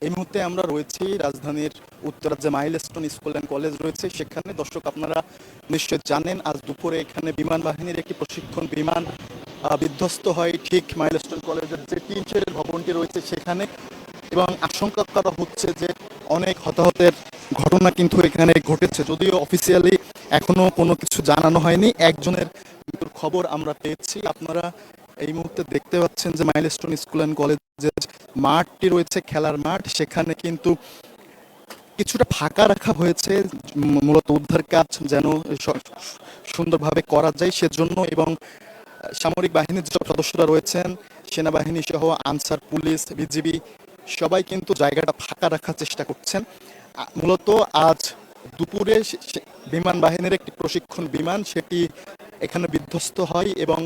এই মুহূর্তে আমরা রয়েছি রাজধানীর উত্তরা যে মাইলস্টোন স্কুল অ্যান্ড কলেজ রয়েছে সেখানে। দর্শক, আপনারা নিশ্চয় জানেন আজ দুপুরে এখানে বিমান বাহিনীর একটি প্রশিক্ষণ বিমান বিধ্বস্ত হয় ঠিক মাইলস্টোন কলেজের যে টিন শেডের ভবনটি রয়েছে সেখানে, এবং আশঙ্কা করা হচ্ছে যে অনেক হতাহতের ঘটনা কিন্তু এখানে ঘটেছে। যদিও অফিসিয়ালি এখনো কোনো কিছু জানানো হয়নি, একজনের মৃত্যুর খবর আমরা পেয়েছি। আপনারা এই মুহূর্তে দেখতে পাচ্ছেন যে মাইলস্টোন স্কুল অ্যান্ড কলেজের মাঠটি রয়েছে, খেলার মাঠ, সেখানে কিন্তু কিছুটা ফাঁকা রাখা হয়েছে মূলত উদ্ধার কাজ যেন সুন্দরভাবে করা যায় সেজন্য। এবং সামরিক বাহিনীর যেসব সদস্যরা রয়েছেন, সেনাবাহিনী সহ আনসার পুলিশ, বিজিবি, সবাই কিন্তু জায়গাটা ফাঁকা রাখার চেষ্টা করছেন। মূলত আজ দুপুরে বিমান বাহিনীর একটি প্রশিক্ষণ বিমান সেটি এখানে বিধ্বস্ত হয়, এবং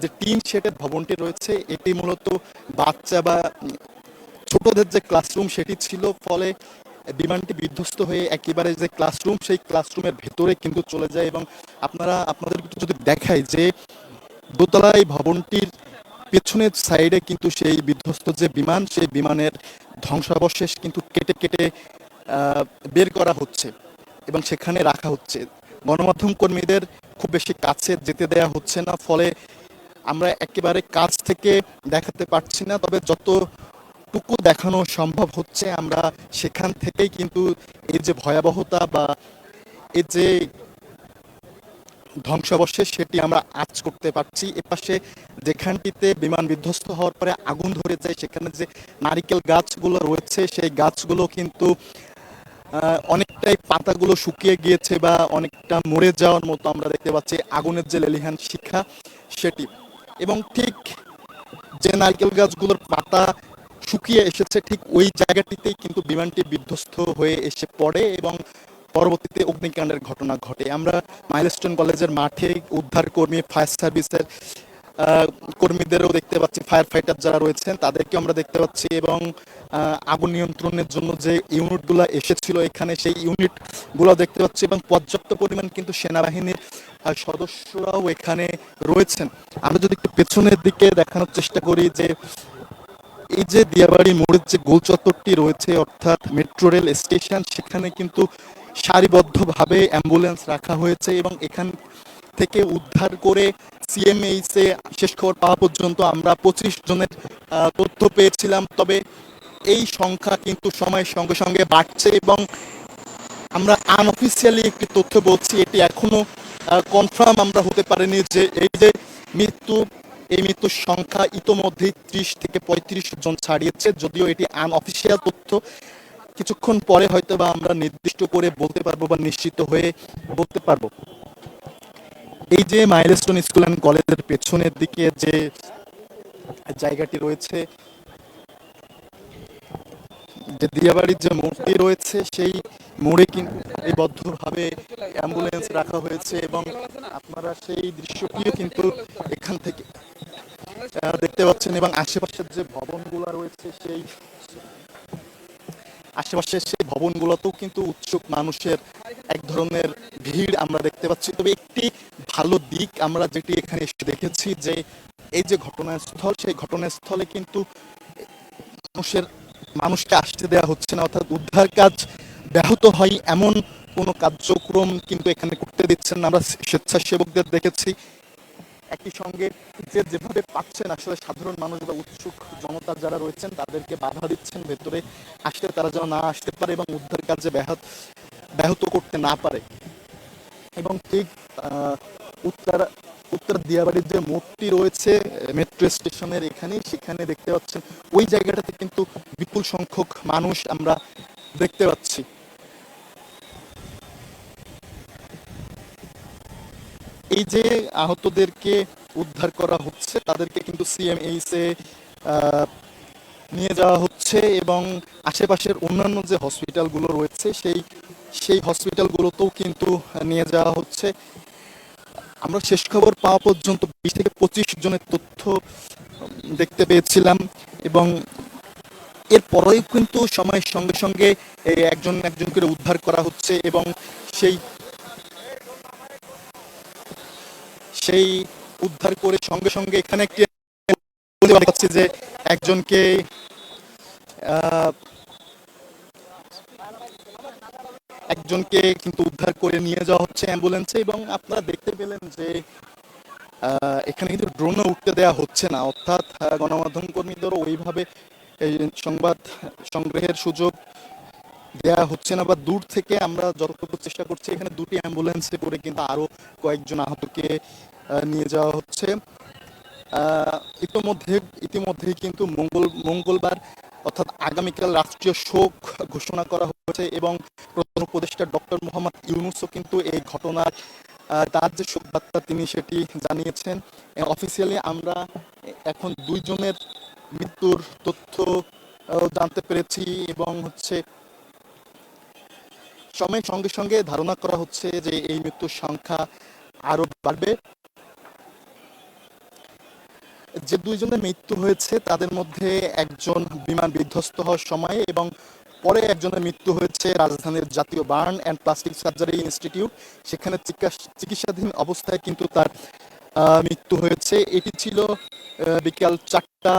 যে টিন শেডের ভবনটি রয়েছে এটি মূলত বাচ্চা বা ছোটদের যে ক্লাসরুম সেটি ছিল, ফলে বিমানটি বিধ্বস্ত হয়ে একেবারে যে ক্লাসরুম সেই ক্লাসরুমের ভেতরে কিন্তু চলে যায়। এবং আপনাদের যদি দেখাই যে দোতলায় ভবনটির পেছনের সাইডে কিন্তু সেই বিধ্বস্ত যে বিমান, সেই বিমানের ধ্বংসাবশেষ কিন্তু কেটে কেটে বের করা হচ্ছে এবং সেখানে রাখা হচ্ছে। গণমাধ্যম কর্মীদের খুব বেশি কাছে যেতে দেয়া হচ্ছে না, ফলে আমরা একেবারে কাছ থেকে দেখাতে পারছি না। তবে যতটুকু দেখানো সম্ভব হচ্ছে আমরা সেখান থেকেই কিন্তু এই যে ভয়াবহতা বা এই যে ধ্বংসাবশেষ সেটি আমরা আঁচ করতে পারছি। এপাশে যেখানটিতে বিমান বিধ্বস্ত হওয়ার পরে আগুন ধরে যায় সেখানে যে নারিকেল গাছগুলো রয়েছে সেই গাছগুলো কিন্তু অনেকটাই পাতাগুলো শুকিয়ে গিয়েছে বা অনেকটা মরে যাওয়ার মতো আমরা দেখতে পাচ্ছি আগুনের যে লেলিহান শিখা সেটি। এবং ঠিক যে নারকেল গাছগুলোর পাতা শুকিয়ে এসেছে ঠিক ওই জায়গাটিতেই কিন্তু বিমানটি বিধ্বস্ত হয়ে এসে পড়ে এবং পরবর্তীতে অগ্নিকাণ্ডের ঘটনা ঘটে। আমরা মাইলস্টোন কলেজের মাঠে উদ্ধার কর্মী, ফায়ার সার্ভিসের কর্মীদেরও দেখতে পাচ্ছি, ফায়ার ফাইটার যারা রয়েছেন তাদেরকে আমরা দেখতে পাচ্ছি, এবং আগুন নিয়ন্ত্রণের জন্য যে ইউনিটগুলো এসেছিল এখানে সেই ইউনিটগুলো দেখতে পাচ্ছি, এবং পর্যাপ্ত পরিমাণ কিন্তু সেনাবাহিনীর সদস্যরাও এখানে রয়েছেন। আমরা যদি একটু পেছনের দিকে দেখানোর চেষ্টা করি যে এই যে দিয়াবাড়ি মোড়ের যে গোল চত্বরটি রয়েছে অর্থাৎ মেট্রো রেল স্টেশন, সেখানে কিন্তু সারিবদ্ধভাবে অ্যাম্বুলেন্স রাখা হয়েছে এবং এখান থেকে উদ্ধার করে সিএমএইচে শেষ খবর পাওয়া পর্যন্ত আমরা 25 জনের তথ্য পেয়েছিলাম। তবে এই সংখ্যা কিন্তু সময়ের সঙ্গে সঙ্গে বাড়ছে এবং আমরা আনঅফিসিয়ালি একটি তথ্য বলছি, এটি এখনো কনফার্ম আমরা হতে পারিনি যে এই যে মৃত্যুর সংখ্যা ইতোমধ্যেই 30 থেকে 35 জন ছাড়িয়েছে। যদিও এটি আনঅফিসিয়াল তথ্য, কিছুক্ষণ পরে হয়তো বা আমরা নির্দিষ্ট করে বলতে পারবো বা নিশ্চিত হয়ে বলতে পারবো। এই যে মাইলস্টোন স্কুল অ্যান্ড কলেজের পেছনের দিকে যে জায়গাটি রয়েছে, যে দিয়াবাড়ির যে মোড়টি রয়েছে সেই মোড়ে কিন্তু সারিবদ্ধভাবে অ্যাম্বুলেন্স রাখা হয়েছে এবং আপনারা সেই দৃশ্যটিও কিন্তু এখান থেকে দেখতে পাচ্ছেন। এবং আশেপাশের যে ভবনগুলো রয়েছে সেই আশেপাশের সেই ভবনগুলোতেও কিন্তু উৎসুক মানুষের এক ধরনের ভিড় আমরা দেখতে পাচ্ছি। তবে একটি ভালো দিক আমরা যেটি এখানে এসে দেখেছি যে এই যে ঘটনাস্থল, সেই ঘটনাস্থলে কিন্তু মানুষকে আসতে দেওয়া হচ্ছে না, অর্থাৎ উদ্ধার কাজ ব্যাহত হয় এমন কোনো কার্যক্রম কিন্তু এখানে করতে দিচ্ছেন না। আমরা স্বেচ্ছাসেবকদের দেখেছি, একই সঙ্গে যেভাবে পাচ্ছেন আসলে সাধারণ মানুষ বা উৎসুক জনতা যারা রয়েছেন তাদেরকে বাধা দিচ্ছেন ভেতরে আসতে, তারা যেন না আসতে পারে এবং উদ্ধার কাজে ব্যাহত করতে না পারে। এবং ঠিক উত্তর দিয়াবাড়ির যে মোড়টি রয়েছে মেট্রো স্টেশনের এখানেই, সেখানে দেখতে পাচ্ছেন ওই জায়গাটাতে কিন্তু বিপুল সংখ্যক মানুষ আমরা দেখতে পাচ্ছি। এই যে আহতদেরকে উদ্ধার করা হচ্ছে তাদেরকে কিন্তু সিএমএইচে নিয়ে যাওয়া হচ্ছে এবং আশেপাশের অন্যান্য যে হসপিটালগুলো রয়েছে সেই হসপিটালগুলোতেও কিন্তু নিয়ে যাওয়া হচ্ছে। আমরা শেষ খবর পাওয়া পর্যন্ত 20 থেকে 25 জনের তথ্য দেখতে পেয়েছিলাম এবং এরপরেও কিন্তু সময়ের সঙ্গে সঙ্গে একজন একজন করে উদ্ধার করা হচ্ছে এবং সেই উদ্ধার করে সঙ্গে সঙ্গে এখানে একটি যে একজনকে একজনকে কিন্তু উদ্ধার করে নিয়ে যাওয়া হচ্ছে অ্যাম্বুলেন্সে, এবং আপনারা দেখতে পেলেন যে এখানে কিন্তু ড্রোনও উঠতে দেওয়া হচ্ছে না, অর্থাৎ গণমাধ্যম কর্মীদেরও ওইভাবে এই সংবাদ সংগ্রহের সুযোগ দেওয়া হচ্ছে না, বা দূর থেকে আমরা যতটুকু চেষ্টা করছি এখানে দুটি অ্যাম্বুলেন্সে করে কিন্তু আরো কয়েকজন আহতকে নিয়ে যাওয়া হচ্ছে। ইতিমধ্যেই কিন্তু মঙ্গলবার অর্থাৎ আগামীকাল রাষ্ট্রীয় শোক ঘোষণা করা হয়েছে, এবং প্রধান উপদেষ্টা ডক্টর মোহাম্মদ ইউনূসও কিন্তু এই ঘটনার তার যে শোক বার্তা তিনি সেটি জানিয়েছেন। অফিসিয়ালি আমরা এখন দুইজনের মৃত্যুর তথ্য জানতে পেরেছি, এবং সময়ের সঙ্গে সঙ্গে ধারণা করা হচ্ছে যে এই মৃত্যুর সংখ্যা আরো বাড়বে। যে দুইজনের মৃত্যু হয়েছে তাদের মধ্যে একজন বিমান বিধ্বস্ত হওয়ার সময়ে, এবং পরে একজনের মৃত্যু হয়েছে রাজধানীর জাতীয় burn and plastic surgery institute, সেখানে চিকিৎসাধীন অবস্থায় কিন্তু তার মৃত্যু হয়েছে। এটি ছিল বিকাল 4টা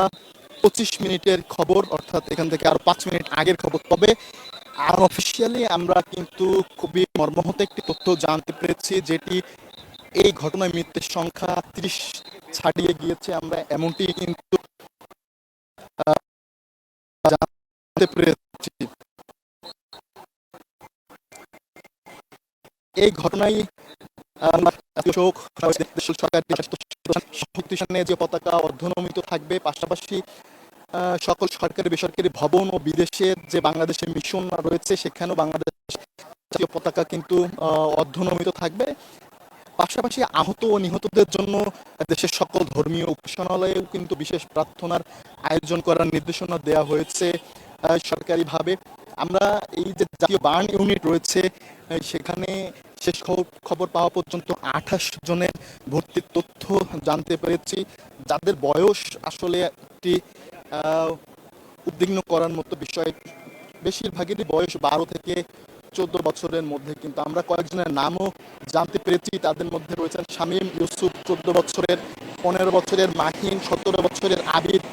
25 মিনিটের খবর, অর্থাৎ এখান থেকে আরো 5 মিনিট আগের খবর। তবে আনঅফিসিয়ালি আমরা কিন্তু খুবই মর্মাহত একটি তথ্য জানতে পেরেছি, যেটি এই ঘটনায় মৃত্যুর সংখ্যা 30 ছাড়িয়ে গিয়েছে। আমরা এমনটি কিন্তু জানতে পেরেছি। এই ঘটনায় শোক সরকারি প্রতিষ্ঠানে যে পতাকা অর্ধনমিত থাকবে, পাশাপাশি সকল সরকারি বেসরকারি ভবন ও বিদেশের যে বাংলাদেশের মিশন রয়েছে সেখানেও বাংলাদেশ জাতীয় পতাকা কিন্তু অর্ধনমিত থাকবে। পাশাপাশি আহত ও নিহতদের জন্য দেশের সকল ধর্মীয় উপাসনালয়েও কিন্তু বিশেষ প্রার্থনার আয়োজন করার নির্দেশনা দেওয়া হয়েছে সরকারিভাবে। আমরা এই যে জাতীয় বার্ন ইউনিট রয়েছে সেখানে শেষ খবর পাওয়া পর্যন্ত 28 জনের ভর্তির তথ্য জানতে পেরেছি, যাদের বয়স আসলে একটি উদ্বিগ্ন করার মতো বিষয়। বেশিরভাগেরই বয়স 12 থেকে 14 বছরের মধ্যে, কিন্তু আমরা কয়েকজনের নামও জানতে পেরেছি। তাদের মধ্যে রয়েছেন শামীম ইউসুফ 14 বছরের, 15 বছরের মাহিন, 17 বছরের আবিদ,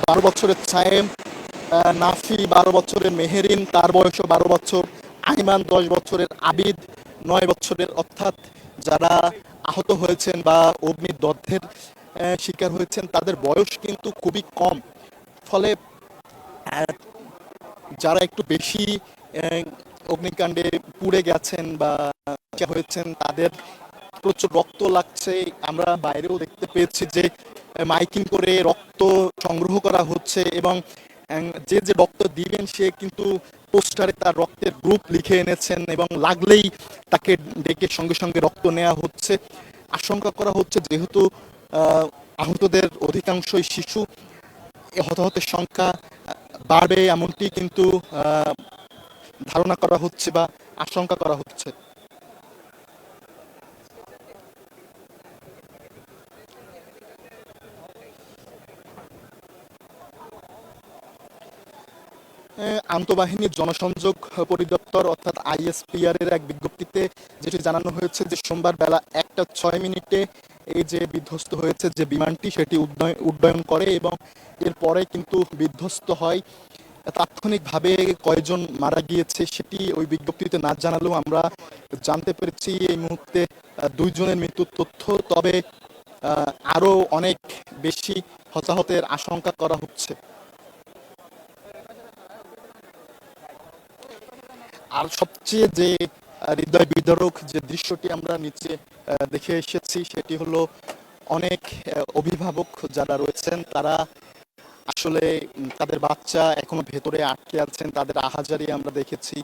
12 বছরের সায়েম, নাফি 12 বছরের, মেহেরিন তার বয়সও 12 বছর, আইমান 10 বছরের, আবিদ 9 বছরের। অর্থাৎ যারা আহত হয়েছেন বা অগ্নিদগ্ধের শিকার হয়েছেন তাদের বয়স কিন্তু খুবই কম। ফলে যারা একটু বেশি অগ্নিকাণ্ডে পুড়ে গেছেন বা হয়েছেন তাদের প্রচুর রক্ত লাগছে। আমরা বাইরেও দেখতে পেয়েছি যে মাইকিং করে রক্ত সংগ্রহ করা হচ্ছে, এবং যে যে রক্ত দিবেন সে কিন্তু পোস্টারে তার রক্তের গ্রুপ লিখে এনেছেন, এবং লাগলেই তাকে ডেকে সঙ্গে সঙ্গে রক্ত নেওয়া হচ্ছে। আশঙ্কা করা হচ্ছে যেহেতু আহতদের অধিকাংশই শিশু, হতাহতের সংখ্যা বাড়বে এমনটি কিন্তু ধারণা করা হচ্ছে বা আশঙ্কা করা হচ্ছে। আন্তঃবাহিনী জনসংযোগ পরিদপ্তর অর্থাৎ আইএসপিআর এর এক বিজ্ঞপ্তিতে যেটি জানানো হয়েছে যে সোমবার বেলা 1টা 6 মিনিটে এই যে বিধ্বস্ত হয়েছে যে বিমানটি সেটি উড্ডয়ন করে, এবং এরপরে কিন্তু বিধ্বস্ত হয়। তাৎক্ষণিকভাবে কয়জন মারা গিয়েছে সেটি ওই বিজ্ঞপ্তিতে না জানালেও আমরা জানতে পেরেছি এই মুহূর্তে 2 জনের মৃত্যুর তথ্য। তবে আরো অনেক বেশি হতাহতের আশঙ্কা করা হচ্ছে। আর সবচেয়ে যে হৃদয় বিদারক যে দৃশ্যটি আমরা নিচে দেখে এসেছি সেটি হলো অনেক অভিভাবক যারা রয়েছেন তারা আসলে তাদের বাচ্চা এখনো ভেতরে আটকে আছেন, তাদের আহাজারি আমরা দেখেছি,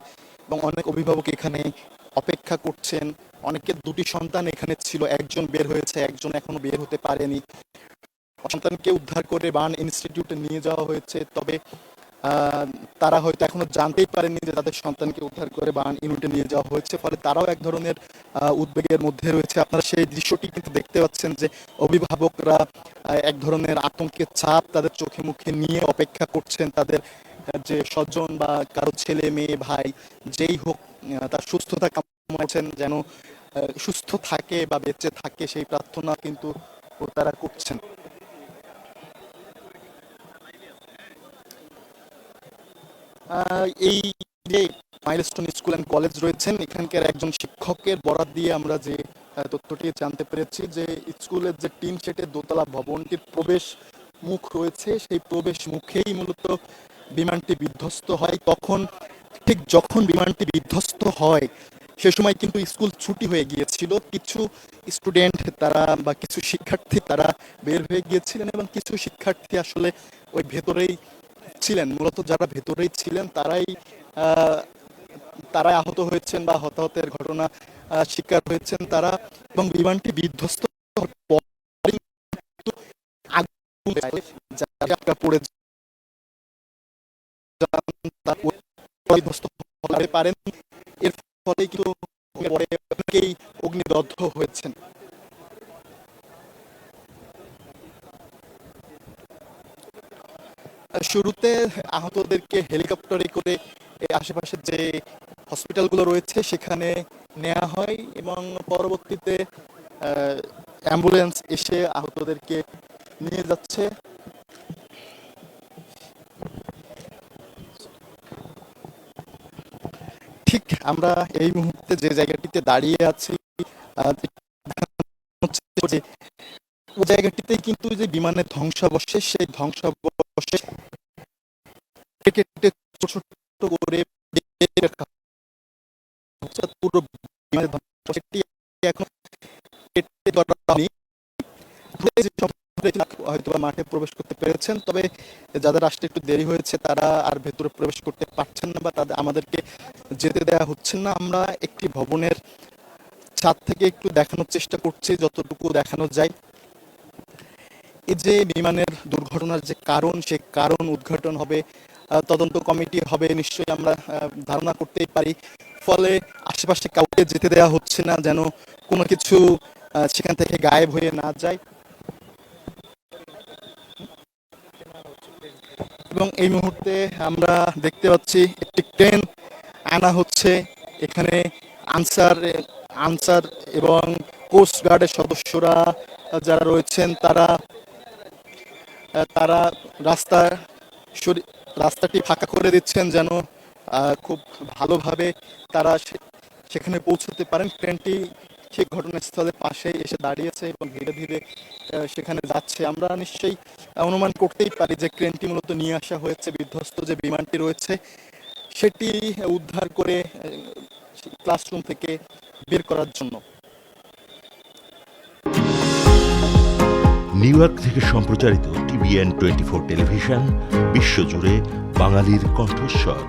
এবং অনেক অভিভাবক এখানে অপেক্ষা করছেন। অনেকের দুটি সন্তান এখানে ছিল, একজন বের হয়েছে, একজন এখনো বের হতে পারেনি। সন্তানকে উদ্ধার করে বার্ন ইনস্টিটিউটে নিয়ে যাওয়া হয়েছে, তবে তারা হয়তো এখনো জানতেই পারেননি যে তাদের সন্তানকে উদ্ধার করে বার্ন ইউনিটে নিয়ে যাওয়া হয়েছে। ফলে তারাও এক ধরনের উদ্বেগের মধ্যে রয়েছে। আপনারা সেই দৃশ্যটি কিন্তু দেখতে পাচ্ছেন যে অভিভাবকরা এক ধরনের আতঙ্কের ছাপ তাদের চোখে মুখে নিয়ে অপেক্ষা করছেন তাদের যে স্বজন বা কারো ছেলে মেয়ে ভাই যেই হোক তার সুস্থতা কামনা করছেন, যেন সুস্থ থাকে বা বেঁচে থাকে সেই প্রার্থনা কিন্তু তারা করছেন। এই যে মাইলস্টোন স্কুল অ্যান্ড কলেজ রয়েছেন, এখানকার একজন শিক্ষকের বরাত দিয়ে আমরা যে তথ্যটি জানতে পেরেছি যে স্কুলের যে টিন শেডের দোতলা ভবনটির প্রবেশ মুখ রয়েছে, সেই প্রবেশ মুখেই মূলত বিমানটি বিধ্বস্ত হয়। ঠিক যখন বিমানটি বিধ্বস্ত হয় সে সময় কিন্তু স্কুল ছুটি হয়ে গিয়েছিল। কিছু স্টুডেন্ট তারা বা কিছু শিক্ষার্থী তারা বের হয়ে গিয়েছিলেন এবং কিছু শিক্ষার্থী আসলে ওই ভেতরেই ছিলেন। মূলত যারা ভেতরেই ছিলেন তারাই আহত হয়েছেন বা হতাহতের ঘটনা শিকার হয়েছেন তারা। এবং বিমানটি বিধ্বস্ত হওয়ার পরই কিন্তু আগুন যারা পড়ে যান তারা বিধ্বস্ত হতে পারেন। এর ফলে কিন্তু পরে অনেকেই অগ্নিদগ্ধ হয়েছেন। শুরুতে আহতদেরকে হেলিকপ্টারে করে আশেপাশের যে হসপিটালগুলো রয়েছে সেখানে নেওয়া হয় এবং পরবর্তীতে অ্যাম্বুলেন্স এসে আহতদেরকে নিয়ে যাচ্ছে। ঠিক আমরা এই মুহূর্তে যে জায়গাটিতে দাঁড়িয়ে আছি ওই জায়গাটিতে কিন্তু যে বিমানের ধ্বংসাবশেষ, সেই ধ্বংসাবশেষ কেটে ছোট ছোট করে পুরো বিমানের ধ্বংসাবশেষটি এখন কেটে ধরা হয়নি। হয়তো মাঠে প্রবেশ করতে পেরেছেন, তবে যাদের আসতে একটু দেরি হয়েছে তারা আর ভেতরে প্রবেশ করতে পারছেন না বা তাদের আমাদেরকে যেতে দেওয়া হচ্ছে না। আমরা একটি ভবনের ছাদ থেকে একটু দেখানোর চেষ্টা করছি যতটুকু দেখানো যায়। এই যে বিমানের দুর্ঘটনার যে কারণ, সে কারণ উদ্ঘাটন হবে, তদন্ত কমিটি হবে নিশ্চয়ই, আমরা ধারণা করতেই পারি। ফলে আশেপাশে কাউকে যেতে দেওয়া হচ্ছে না যেন কোনো কিছু সেখান থেকে গায়েব হয়ে না যায়। এবং এই মুহূর্তে আমরা দেখতে পাচ্ছি একটি ট্রেন আনা হচ্ছে এখানে। আনসার এবং কোস্ট গার্ডের সদস্যরা যারা রয়েছেন তারা তারা রাস্তাটি ফাঁকা করে দিচ্ছেন যেন খুব ভালোভাবে তারা সেখানে পৌঁছতে পারেন। ট্রেনটি ঠিক ঘটনাস্থলের পাশে এসে দাঁড়িয়েছে এবং ধীরে ধীরে সেখানে যাচ্ছে। আমরা নিশ্চয়ই অনুমান করতেই পারি যে ট্রেনটি মূলত নিয়ে আসা হয়েছে বিধ্বস্ত যে বিমানটি রয়েছে সেটি উদ্ধার করে ক্লাসরুম থেকে বের করার জন্য। নিউ ইয়র্ক থেকে সম্প্রচারিত TVN 24 টেলিভিশন বিশ্বজুড়ে বাঙালির কণ্ঠস্বর।